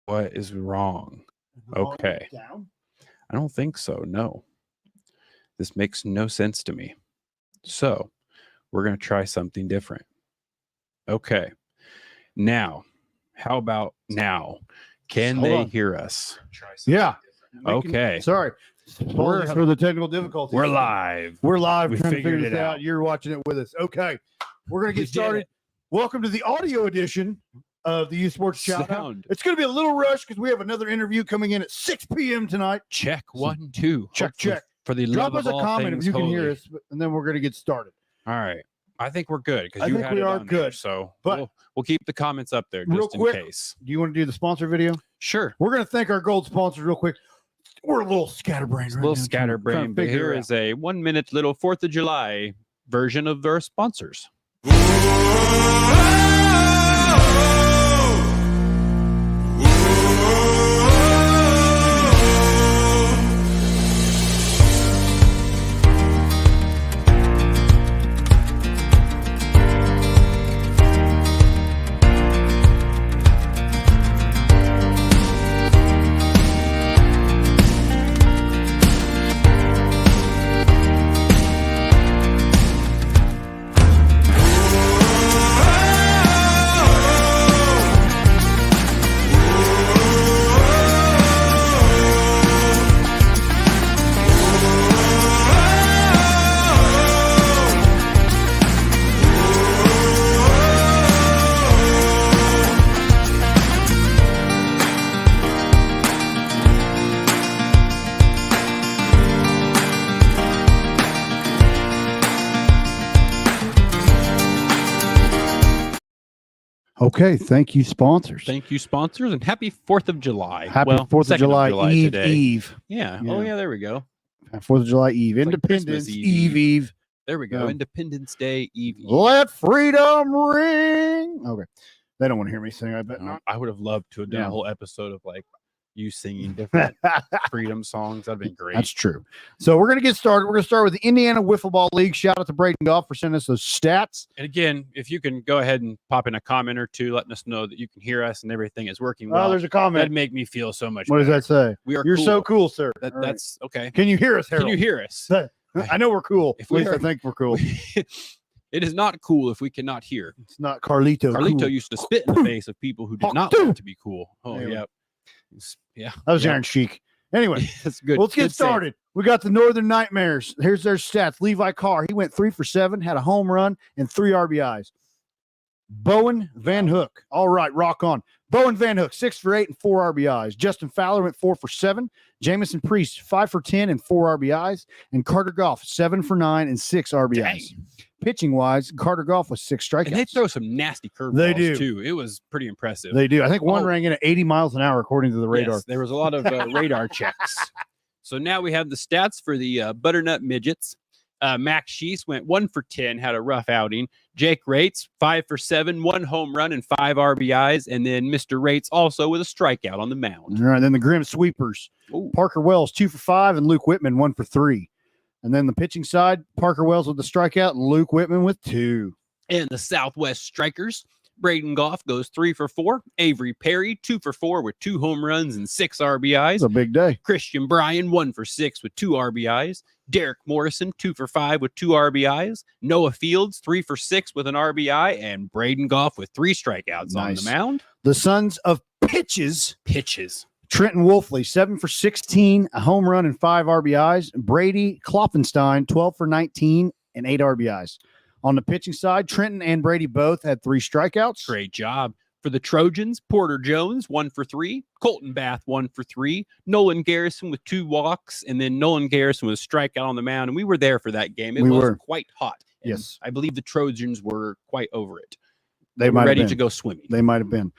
What is wrong? Okay. I don't think so. No. This makes no sense to me. So we're going to try something different. Okay. Now, how about now? Can they hear us? Yeah. Okay. Sorry. Apologies for the technical difficulties. We're live. We're live. We trying to figured figure this it out. out. You're watching it with us. Okay. We're going to We get did started. it. Welcome to the audio edition of the Youth Sports Chowdown. Sound. It's going to be a little rush because we have another interview coming in at 6 p.m. tonight. Check 1, 2. Check, Hopefully check. For the Drop love us of a all comment if things you can hear holy. us, and then we're going to get started. All right. I think we're good because I you think had we it are down there, good. so But we'll keep the comments up there real just in quick, case. Do you want to do the sponsor video? Sure. We're going to thank our gold sponsors real quick. We're a little scatterbrained right A little now. scatterbrained, but here is a 1 minute little 4th of July version of their sponsors. Okay, thank you, sponsors. Thank you, sponsors, and happy 4th of July. Happy well, 4th of 2nd July, Eve, today. Eve. Yeah. Yeah. Oh, yeah, there we go. 4th of July, Eve. It's like Independence, Christmas Eve. There we go. Yeah. Independence Day Eve. Let freedom ring. Okay. They don't want to hear me sing, I bet not. I would have loved to have done Yeah. a whole episode of like you singing different freedom songs. That'd been great. That's true. So we're going to get started. We're going to start with the Indiana Wiffle Ball League. Shout out to Braden Goff for sending us those stats. And again, if you can go ahead and pop in a comment or two, letting us know that you can hear us and everything is working well. Oh, there's a comment. That'd make me feel so much What does better. that say? We are You're cool. so cool, sir. That, All right. That's okay. Can you hear us, Harold? Can you hear us? I know we're cool. If At least we are- I think we're cool. It is not cool if we cannot hear. It's not Carlito. Carlito cool. used to spit in the face of people who did not Dude. want to be cool. Oh, Anyway. yeah. Yeah. That was yeah. Iron Chic. Anyway, That's good. let's get Good save. started. We got the Northern Nightmares. Here's their stats. Levi Carr, he went 3 for 7, had a home run and 3 RBIs. Bowen Van Hook. All right, rock on. Bowen Van Hook, 6 for 8 and 4 RBIs. Justin Fowler went 4 for 7. Jamison Priest, 5 for 10 and 4 RBIs. And Carter Goff, 7 for 9 and 6 RBIs. Dang. Pitching wise, Carter Goff was 6 strikeouts. And they throw some nasty curveballs They do. too. It was pretty impressive. They do. I think one Oh. rang in at 80 miles an hour, according to the radar. Yes, there was a lot of radar checks. So now we have the stats for the Butternut Midgets. Max Sheese went 1 for 10, had a rough outing. Jake Rates, 5 for 7, 1 home run and 5 RBIs. And then Mr. Rates also with a strikeout on the mound. All right, then the Grim Sweepers. Ooh. Parker Wells, 2 for 5, and Luke Whitman, 1 for 3. And then the pitching side, Parker Wells with the strikeout, and Luke Whitman with 2. And the Southwest Strikers, Braden Goff goes 3 for 4. Avery Perry, 2 for 4 with 2 home runs and 6 RBIs. It's a big day. Christian Bryan, 1 for 6 with 2 RBIs. Derek Morrison, 2 for 5 with 2 RBIs. Noah Fields, 3 for 6 with an RBI. And Braden Goff with 3 strikeouts on Nice. the mound. The Sons of Pitches, Pitches. Trenton Wolfley, 7 for 16, a home run and 5 RBIs. Brady Klopfenstein, 12 for 19 and 8 RBIs. On the pitching side, Trenton and Brady both had 3 strikeouts. Great job. For the Trojans, Porter Jones, 1 for 3. Colton Bath, 1 for 3. Nolan Garrison with 2 walks. And then Nolan Garrison with a strikeout on the mound. And we were there for that game. It We was were. quite hot. And Yes. I believe the Trojans were quite over it. They were might ready have to been. go swimming. They might have been.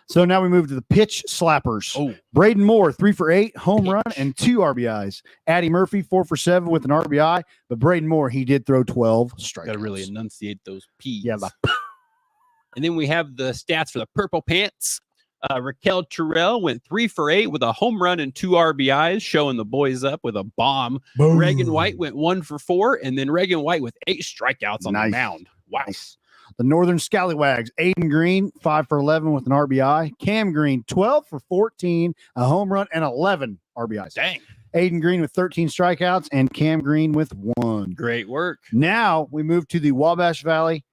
So now we move to the pitch slappers. Oh, Braden Moore, 3 for 8, home Pitch. run and 2 RBIs. Addie Murphy, 4 for 7 with an RBI. But Braden Moore, he did throw 12 strikeouts. got to really enunciate those P's. Yeah, And then we have the stats for the Purple Pants. Raquel Terrell went 3 for 8 with a home run and 2 RBIs, showing the boys up with a bomb. Reagan White went 1 for 4, and then Reagan White with 8 strikeouts on Nice. the mound. Wow. Nice. The Northern Scallywags, Aiden Green, 5 for 11 with an RBI. Cam Green, 12 for 14, a home run, and 11 RBIs. Dang. Aiden Green with 13 strikeouts and Cam Green with 1. Great work. Now we move to the Wabash Valley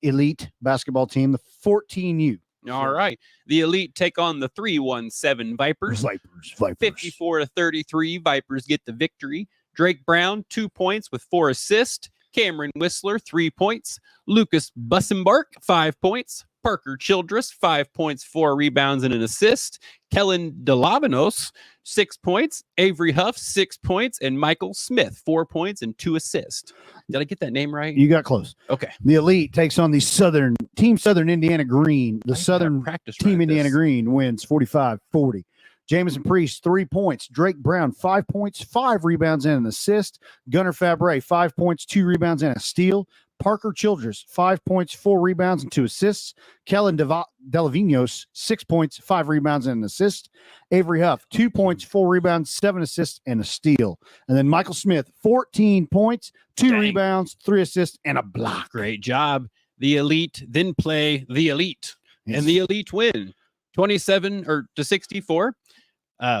Elite basketball team, the 14U. All right. The Elite take on the 317 Vipers. Vipers. 54-33. Vipers get the victory. Drake Brown, 2 points with 4 assists. Cameron Whistler, 3 points. Lucas Bussenbark, 5 points. Parker Childress, 5 points, 4 rebounds, and an assist. Kellen Delavinos, 6 points. Avery Huff, 6 points. And Michael Smith, 4 points and 2 assists. Did I get that name right? You got close. Okay. The Elite takes on the Southern Indiana Green. The Southern Team Indiana Green wins 45-40. Jamison Priest, 3 points. Drake Brown, 5 points, 5 rebounds, and an assist. Gunnar Fabre, 5 points, 2 rebounds, and a steal. Parker Childress, 5 points, 4 rebounds, and 2 assists. Kellen Delavinos, 6 points, 5 rebounds, and an assist. Avery Huff, 2 points, 4 rebounds, 7 assists, and a steal. And then Michael Smith, 14 points, 2 rebounds, 3 assists, and a block. Great job. The Elite then play the Elite, and the Elite win 27-64.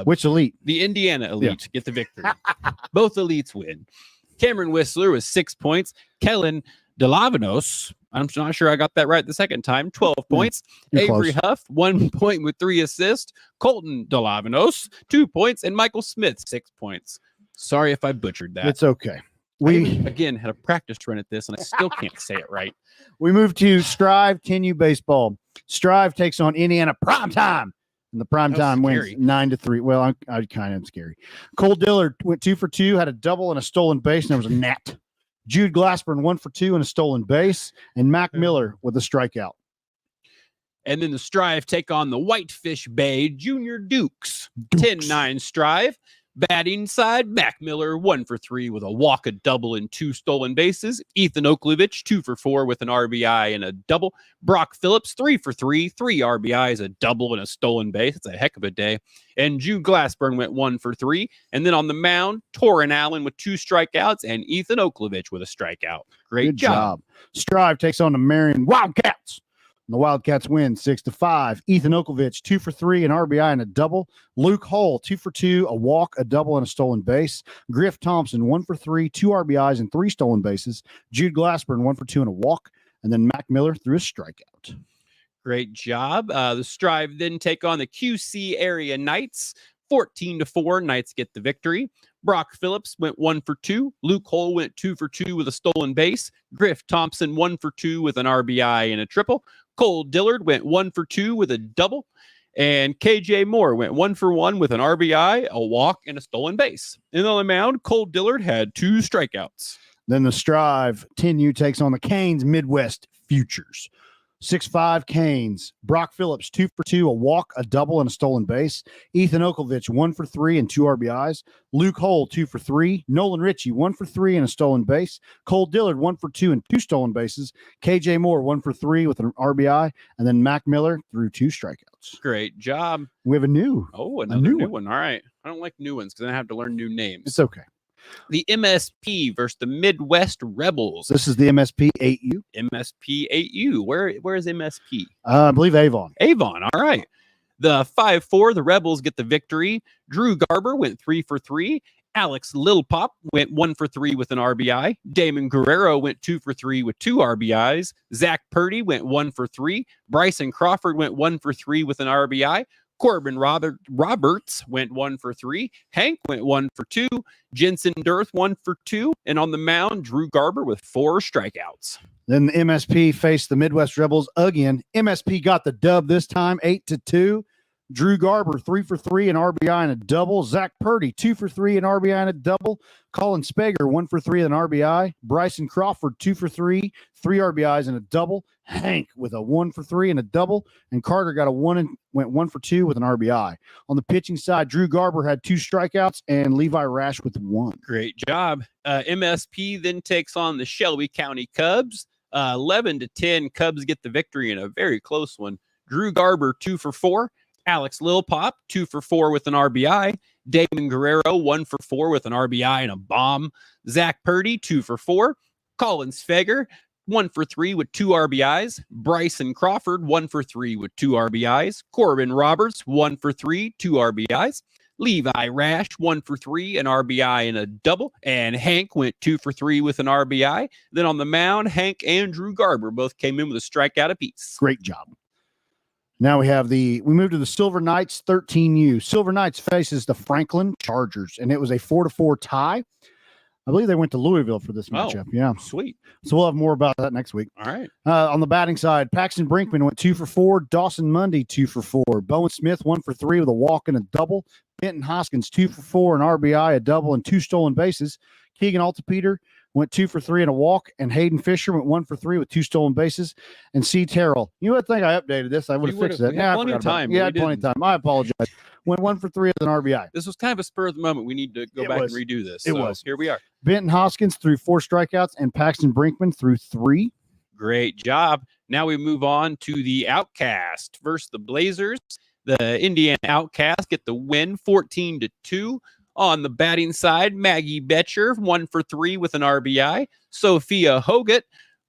Which Elite? The Indiana Elite get the victory. Both Elites win. Cameron Whistler with 6 points. Kellen Delavinos, I'm not sure I got that right the second time, 12 points. Avery Huff, 1 point with 3 assists. Colton Delavinos, 2 points. And Michael Smith, 6 points. Sorry if I butchered that. It's okay. We, again, had a practice run at this, and I still can't say it right. We move to Strive 10U baseball. Strive takes on Indiana Primetime. And the primetime wins 9-3. Well, I kind of scary. Cole Dillard went 2 for 2, had a double and a stolen base, and there was a net. Jude Glassburn 1 for 2 and a stolen base, and Mac Miller with a strikeout. And then the Strive take on the Whitefish Bay Junior Dukes. 10-9 Strive. Batting side, Mac Miller 1 for 3 with a walk, a double, and 2 stolen bases. Ethan Oklevich 2 for 4 with an RBI and a double. Brock Phillips 3 for 3, 3 RBIs, a double, and a stolen base. It's a heck of a day. And Jude Glassburn went 1 for 3. And then on the mound, Torrin Allen with 2 strikeouts and Ethan Oklevich with a strikeout. Great job. Strive takes on the Marion Wildcats. The Wildcats win 6-5. Ethan Oklevich, 2 for 3, an RBI and a double. Luke Hull, 2 for 2, a walk, a double, and a stolen base. Griff Thompson, 1 for 3, 2 RBIs and 3 stolen bases. Jude Glassburn, 1 for 2 and a walk. And then Mac Miller threw a strikeout. Great job. The Strive then take on the QC Area Knights. 14-4. Knights get the victory. Brock Phillips went 1 for 2. Luke Hull went 2 for 2 with a stolen base. Griff Thompson 1 for 2 with an RBI and a triple. Cole Dillard went 1 for 2 with a double. And KJ Moore went 1 for 1 with an RBI, a walk, and a stolen base. And on the mound, Cole Dillard had 2 strikeouts. Then the Strive 10U takes on the Canes Midwest Futures. 6-5 Canes. Brock Phillips, 2 for 2, a walk, a double, and a stolen base. Ethan Oklevich, 1 for 3 and 2 RBIs. Luke Hull, 2 for 3. Nolan Ritchie, 1 for 3 and a stolen base. Cole Dillard, 1 for 2 and 2 stolen bases. KJ Moore, 1 for 3 with an RBI. And then Mac Miller threw 2 strikeouts. Great job. We have another new one. All right. I don't like new ones because then I have to learn new names. It's okay. The MSP versus the Midwest Rebels. This is the MSP 8U. MSP 8U. Where is MSP? I believe Avon. Avon. All right. The 5-4, the Rebels get the victory. Drew Garber went 3 for 3. Alex Lilpop went 1 for 3 with an RBI. Damon Guerrero went 2 for 3 with 2 RBIs. Zach Purdy went 1 for 3. Bryson Crawford went 1 for 3 with an RBI. Corbin Roberts went 1 for 3. Hank went 1 for 2. Jensen Dirth 1 for 2. And on the mound, Drew Garber with 4 strikeouts. Then the MSP faced the Midwest Rebels again. MSP got the dub this time, 8-2. Drew Garber, 3 for 3, an RBI and a double. Zach Purdy, 2 for 3, an RBI and a double. Colin Spager, 1 for 3, an RBI. Bryson Crawford, 2 for 3, 3 RBIs and a double. Hank with a 1 for 3 and a double. And Carter got a 1 and went 1 for 2 with an RBI. On the pitching side, Drew Garber had 2 strikeouts and Levi Rash with 1. Great job. MSP then takes on the Shelby County Cubs. 11-10, Cubs get the victory in a very close one. Drew Garber, 2 for 4. Alex Lilpop, 2 for 4 with an RBI. Damon Guerrero, 1 for 4 with an RBI and a bomb. Zach Purdy, 2 for 4. Colin Sfeger, 1 for 3 with 2 RBIs. Bryson Crawford, 1 for 3 with 2 RBIs. Corbin Roberts, 1 for 3, 2 RBIs. Levi Rash, 1 for 3, an RBI and a double. And Hank went 2 for 3 with an RBI. Then on the mound, Hank and Drew Garber both came in with a strikeout apiece. Great job. Now we move to the Silver Knights 13U. Silver Knights faces the Franklin Chargers, and it was a 4-4 tie. I believe they went to Louisville for this matchup. Yeah. Sweet. So we'll have more about that next week. All right. On the batting side, Paxton Brinkman went 2 for 4. Dawson Mundy, 2 for 4. Bowen Smith, 1 for 3 with a walk and a double. Benton Hoskins, 2 for 4, an RBI, a double, and 2 stolen bases. Keegan Altapeter went 2 for 3 and a walk, and Hayden Fisher went 1 for 3 with 2 stolen bases. And C. Terrell, you would think I updated this. I would have fixed it. Yeah, plenty of time. Yeah, I had plenty of time. I apologize. Went 1 for 3 with an RBI. This was kind of a spur of the moment. We need to go back and redo this. It was. Here we are. Benton Hoskins threw 4 strikeouts, and Paxton Brinkman threw 3. Great job. Now we move on to the Outcast versus the Blazers. The Indiana Outcast get the win 14-2. On the batting side, Maggie Betcher, 1 for 3 with an RBI. Sophia Hoggett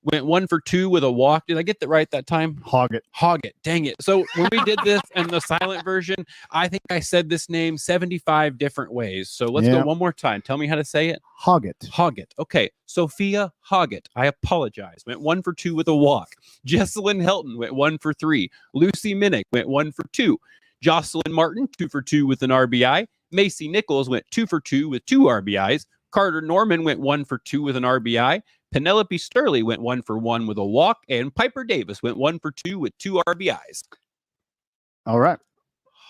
went 1 for 2 with a walk. Did I get that right that time? Hoggett. Dang it. So when we did this in the silent version, I think I said this name 75 different ways. So let's go one more time. Tell me how to say it. Hoggett. Okay. Sophia Hoggett. I apologize. Went 1 for 2 with a walk. Jesselyn Helton went 1 for 3. Lucy Minnick went 1 for 2. Jocelyn Martin, 2 for 2 with an RBI. Macy Nichols went 2 for 2 with 2 RBIs. Carter Norman went 1 for 2 with an RBI. Penelope Sturley went 1 for 1 with a walk. And Piper Davis went 1 for 2 with 2 RBIs. All right.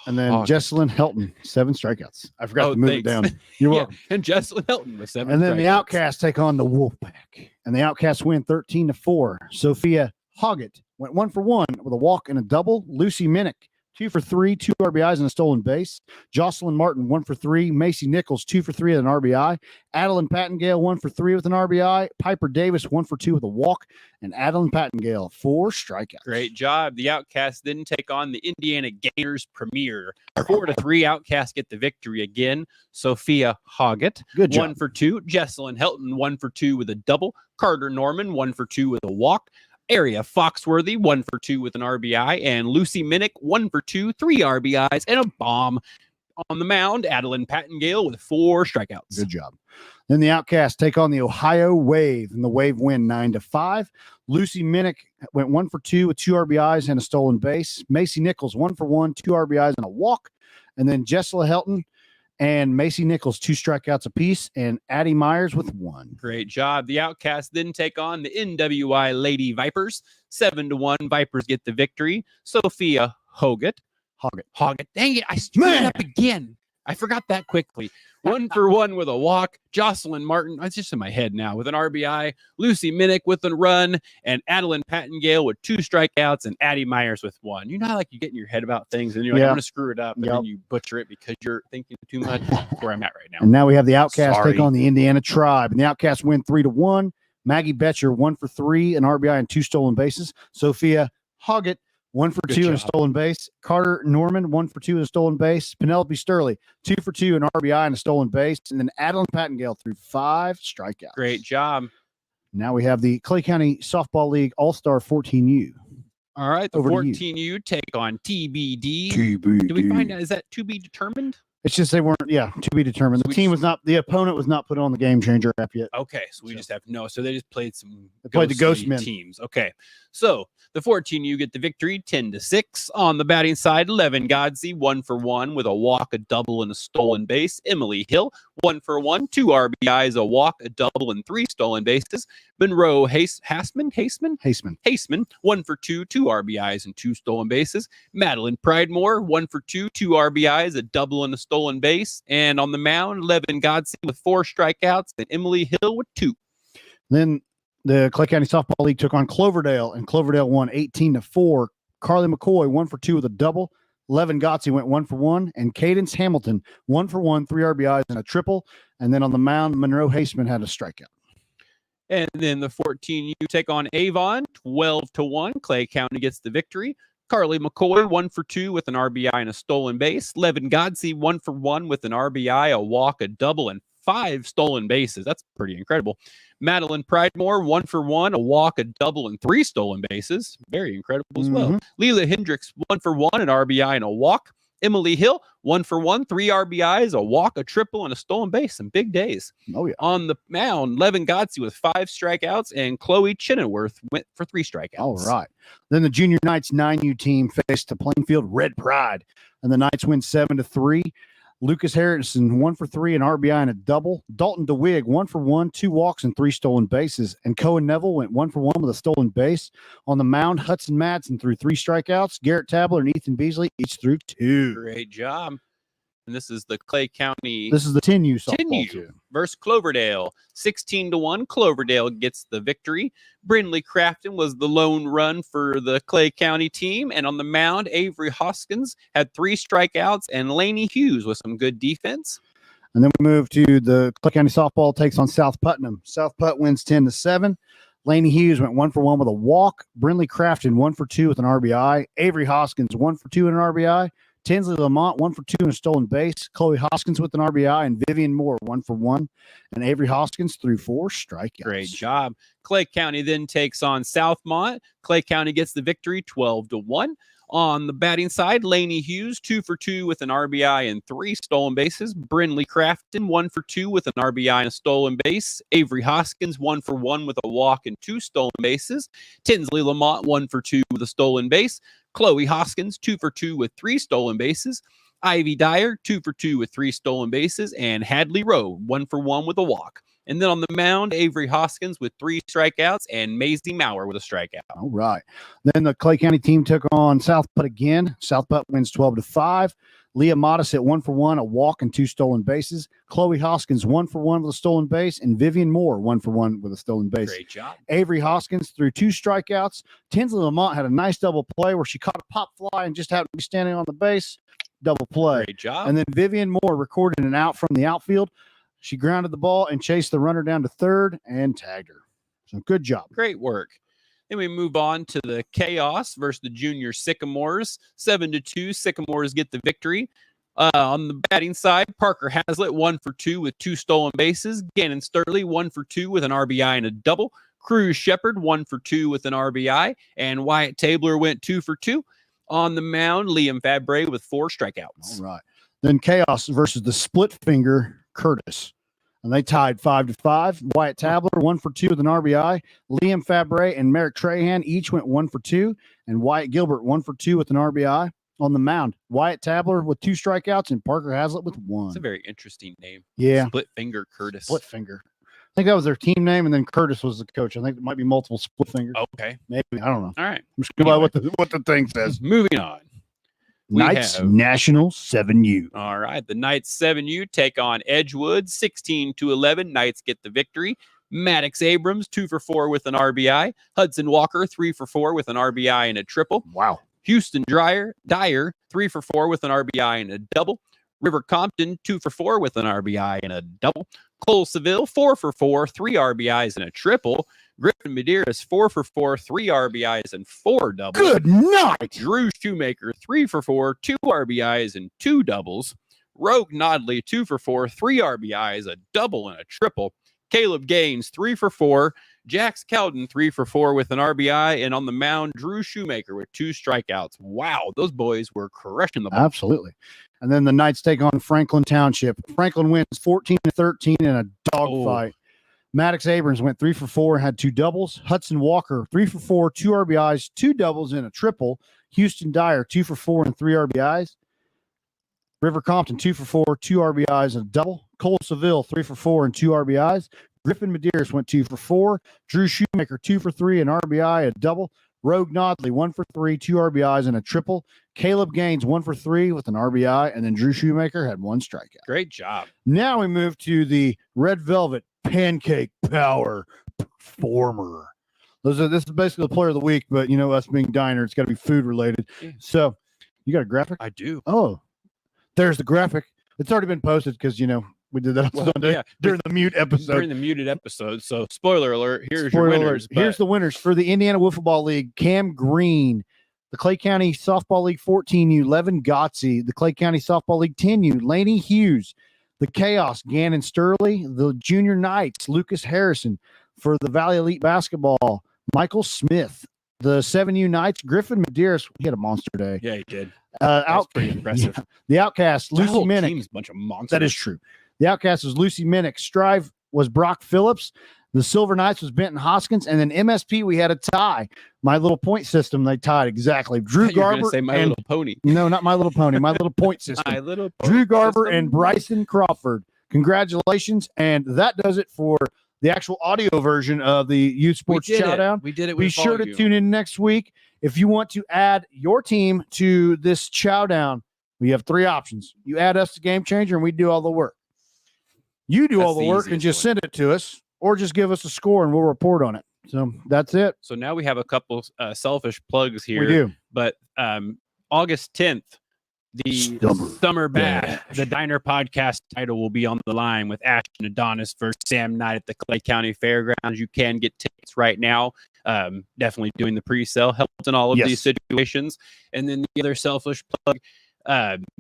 And then Jesselyn Helton, 7 strikeouts. I forgot to move it down. You're welcome. And Jesselyn Helton with 7 And then strikeouts. the Outcasts take on the Wolfpack. And the Outcasts win 13-4. Sophia Hoggett went 1 for 1 with a walk and a double. Lucy Minnick, 2 for 3, 2 RBIs and a stolen base. Jocelyn Martin, 1 for 3. Macy Nichols, 2 for 3 with an RBI. Adeline Pattengale, 1 for 3 with an RBI. Piper Davis, 1 for 2 with a walk. And Adeline Pattengale, 4 strikeouts. Great job. The Outcasts then take on the Indiana Gators Premier. 4-3. Outcasts get the victory again. Sophia Hoggett, Good job. 1 for 2. Jesselyn Helton, 1 for 2 with a double. Carter Norman, 1 for 2 with a walk. Area Foxworthy, 1 for 2 with an RBI, and Lucy Minnick, 1 for 2, 3 RBIs, and a bomb. On the mound, Adeline Pattengale with 4 strikeouts. Good job. Then the Outcasts take on the Ohio Wave, and the Wave win 9-5. Lucy Minnick went 1 for 2 with 2 RBIs and a stolen base. Macy Nichols, 1 for 1, 2 RBIs and a walk. And then Jessela Helton and Macy Nichols, 2 strikeouts apiece, and Addie Myers with 1. Great job. The Outcasts then take on the NWI Lady Vipers. 7-1. Vipers get the victory. Sophia Hoggett. Dang it. I screwed it up again. I forgot that quickly. 1 for 1 with a walk. Jocelyn Martin, it's just in my head now, with an RBI. Lucy Minnick with a run. And Adeline Pattengale with 2 strikeouts. And Addie Myers with 1. You know how you get in your head about things and you're like, I'm going to screw it up. And then you butcher it because you're thinking too much. That's where I'm at right now. And now we have the Outcasts take on the Indiana Tribe. And the Outcasts win 3-1. Maggie Betcher, 1 for 3, an RBI and 2 stolen bases. Sophia Hoggett, 1 for 2 and a stolen base. Carter Norman, 1 for 2 and a stolen base. Penelope Sturley, 2 for 2, an RBI and a stolen base. And then Adeline Pattengale threw 5 strikeouts. Great job. Now we have the Clay County Softball League All-Star 14U. All right, the 14U take on TBD. Do we find out, is that to be determined? It's just they weren't, to be determined. The opponent was not put on the Game Changer app yet. Okay, so we just have to know. So they just played the Ghost Men teams. Okay, so the 14U get the victory 10-6. On the batting side, Levin Godsey, 1 for 1 with a walk, a double, and a stolen base. Emily Hill, 1 for 1, 2 RBIs, a walk, a double, and 3 stolen bases. Monroe Haseman, 1 for 2, 2 RBIs, and 2 stolen bases. Madeline Pridemore, 1 for 2, 2 RBIs, a double, and a stolen base. And on the mound, Levin Godsey with 4 strikeouts, and Emily Hill with 2. Then the Clay County Softball League took on Cloverdale, and Cloverdale won 18-4. Carly McCoy, 1 for 2 with a double. Levin Godsey went 1 for 1, and Cadence Hamilton, 1 for 1, 3 RBIs and a triple. And then on the mound, Monroe Haseman had a strikeout. And then the 14U take on Avon, 12-1. Clay County gets the victory. Carly McCoy, 1 for 2 with an RBI and a stolen base. Levin Godsey, 1 for 1 with an RBI, a walk, a double, and 5 stolen bases. That's pretty incredible. Madeline Pridemore, 1 for 1, a walk, a double, and 3 stolen bases. Very incredible as well. Leela Hendricks, 1 for 1, an RBI and a walk. Emily Hill, 1 for 1, 3 RBIs, a walk, a triple, and a stolen base. Some big days. Oh, yeah. On the mound, Levin Gotzi with 5 strikeouts, and Chloe Chenoweth went for 3 strikeouts. All right. Then the Junior Knights 9U team faced the Plainfield Red Pride, and the Knights win 7-3. Lucas Harrison, 1 for 3, an RBI and a double. Dalton DeWig, 1 for 1, 2 walks and 3 stolen bases. And Cohen Neville went 1 for 1 with a stolen base. On the mound, Hudson Madsen threw 3 strikeouts. Garrett Tabler and Ethan Beasley each threw 2. Great job. And this is the Clay County. This is the 10U softball team versus Cloverdale. 16-1. Cloverdale gets the victory. Brindley Crafton was the lone run for the Clay County team. And on the mound, Avery Hoskins had 3 strikeouts, and Laney Hughes with some good defense. And then we move to the Clay County softball takes on South Putnam. South Put wins 10-7. Laney Hughes went 1 for 1 with a walk. Brindley Crafton 1 for 2 with an RBI. Avery Hoskins 1 for 2 and an RBI. Tinsley Lamont 1 for 2 and a stolen base. Chloe Hoskins with an RBI, and Vivian Moore 1 for 1. And Avery Hoskins threw 4 strikeouts. Great job. Clay County then takes on Southmont. Clay County gets the victory 12-1. On the batting side, Laney Hughes 2 for 2 with an RBI and 3 stolen bases. Brindley Crafton 1 for 2 with an RBI and a stolen base. Avery Hoskins 1 for 1 with a walk and 2 stolen bases. Tinsley Lamont 1 for 2 with a stolen base. Chloe Hoskins 2 for 2 with 3 stolen bases. Ivy Dyer 2 for 2 with 3 stolen bases, and Hadley Rowe 1 for 1 with a walk. And then on the mound, Avery Hoskins with 3 strikeouts, and Maisie Maurer with a strikeout. All right. Then the Clay County team took on South Putt again. South Putt wins 12-5. Leah Modis at 1 for 1, a walk and 2 stolen bases. Chloe Hoskins 1 for 1 with a stolen base, and Vivian Moore 1 for 1 with a stolen base. Great job. Avery Hoskins threw 2 strikeouts. Tinsley Lamont had a nice double play where she caught a pop fly and just happened to be standing on the base. Double play. Great job. And then Vivian Moore recorded an out from the outfield. She grounded the ball and chased the runner down to third and tagged her. So good job. Great work. Then we move on to the Chaos versus the Junior Sycamores. 7-2. Sycamores get the victory. On the batting side, Parker Hazlitt 1 for 2 with 2 stolen bases. Gannon Sturley 1 for 2 with an RBI and a double. Cruz Shepard 1 for 2 with an RBI. And Wyatt Tabler went 2 for 2. On the mound, Liam Fabre with 4 strikeouts. All right. Then Chaos versus the split finger Curtis. And they tied 5-5. Wyatt Tabler 1 for 2 with an RBI. Liam Fabre and Merrick Trahan each went 1 for 2. And Wyatt Gilbert 1 for 2 with an RBI. On the mound, Wyatt Tabler with 2 strikeouts and Parker Hazlitt with 1. It's a very interesting name. Yeah. Split finger Curtis. Split finger. I think that was their team name, and then Curtis was the coach. I think it might be multiple split fingers. Okay. Maybe. I don't know. All right. I'm just going by what the thing says. Moving on. Knights National 7U. All right. The Knights 7U take on Edgewood 16-11. Knights get the victory. Maddox Abrams 2 for 4 with an RBI. Hudson Walker 3 for 4 with an RBI and a triple. Wow. Houston Dyer 3 for 4 with an RBI and a double. River Compton 2 for 4 with an RBI and a double. Cole Seville 4 for 4, 3 RBIs and a triple. Griffin Medeiros 4 for 4, 3 RBIs and 4 doubles. Good night. Drew Shoemaker 3 for 4, 2 RBIs and 2 doubles. Rogue Nodley 2 for 4, 3 RBIs, a double and a triple. Caleb Gaines 3 for 4. Jax Cowden 3 for 4 with an RBI, and on the mound, Drew Shoemaker with 2 strikeouts. Wow, those boys were crushing the ball. Absolutely. And then the Knights take on Franklin Township. Franklin wins 14-13 in a dogfight. Maddox Abrams went 3 for 4 and had 2 doubles. Hudson Walker 3 for 4, 2 RBIs, 2 doubles and a triple. Houston Dyer 2 for 4 and 3 RBIs. River Compton 2 for 4, 2 RBIs and a double. Cole Seville 3 for 4 and 2 RBIs. Griffin Medeiros went 2 for 4. Drew Shoemaker 2 for 3, an RBI, a double. Rogue Nodley 1 for 3, 2 RBIs and a triple. Caleb Gaines 1 for 3 with an RBI, and then Drew Shoemaker had 1 strikeout. Great job. Now we move to the Red Velvet Pancake Power Performer. This is basically the player of the week, but you know us being diner, it's got to be food related. Yeah. So you got a graphic? I do. Oh, there's the graphic. It's already been posted because we did that on Sunday during the mute episode. During the muted episode. So spoiler alert, here's Spoiler your winners. alert. Here's the winners for the Indiana Wiffle Ball League. Cam Green. The Clay County Softball League 14U, Levin Gotzi. The Clay County Softball League 10U, Laney Hughes. The Chaos, Gannon Sturley. The Junior Knights, Lucas Harrison. For the Valley Elite Basketball, Michael Smith. The 7U Knights, Griffin Medeiros. He had a monster day. Yeah, he did. That's pretty impressive. Yeah. The Outcast, That Lucy whole Minnick. team's a bunch of monsters. That is true. The Outcast was Lucy Minnick. Strive was Brock Phillips. The Silver Knights was Benton Hoskins. And then MSP, we had a tie. My Little Point System, they tied exactly. Drew You're gonna Garber. say My and, Little Pony. No, not My Little Pony. My Little Point System. My Little Drew Garber System. and Bryson Crawford. Congratulations. And that does it for the actual audio version of the Youth Sports Chowdown. We did it. Be With sure to volume. tune in next week. If you want to add your team to this Chowdown, we have 3 options. You add us to Game Changer and we do all the work. You do all That's the the work and easiest just one. send it to us, or just give us a score and we'll report on it. So that's it. So now we have a couple selfish plugs here. We do. But August 10th, the Summer Bash, the Diner podcast title will be on the line with Ashton Adonis versus Sam Knight at the Clay County Fairgrounds. You can get tickets right now. Definitely doing the pre-sale helps in all of these situations. And then the other selfish plug,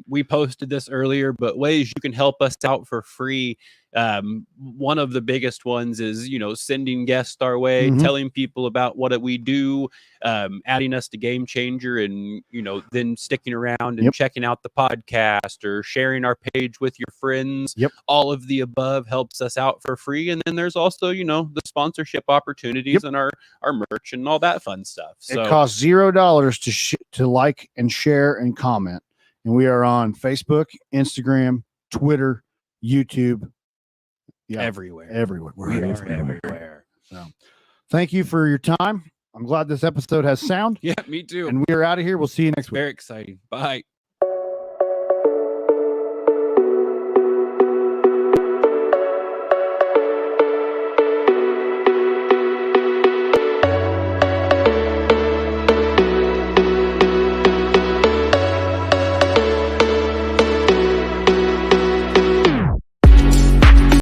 we posted this earlier, but ways you can help us out for free. One of the biggest ones is, sending guests our way, telling people about what we do, adding us to Game Changer, and, then sticking around and checking out the podcast or sharing our page with your friends. All of the above helps us out for free. And then there's also, the sponsorship opportunities and our merch and all that fun stuff. So it costs $0 to like and share and comment. And we are on Facebook, Instagram, Twitter, YouTube. everywhere. We are everywhere. So thank you for your time. I'm glad this episode has sound. Yeah, me too. And we are out of here. We'll see you next week. Very exciting. Bye.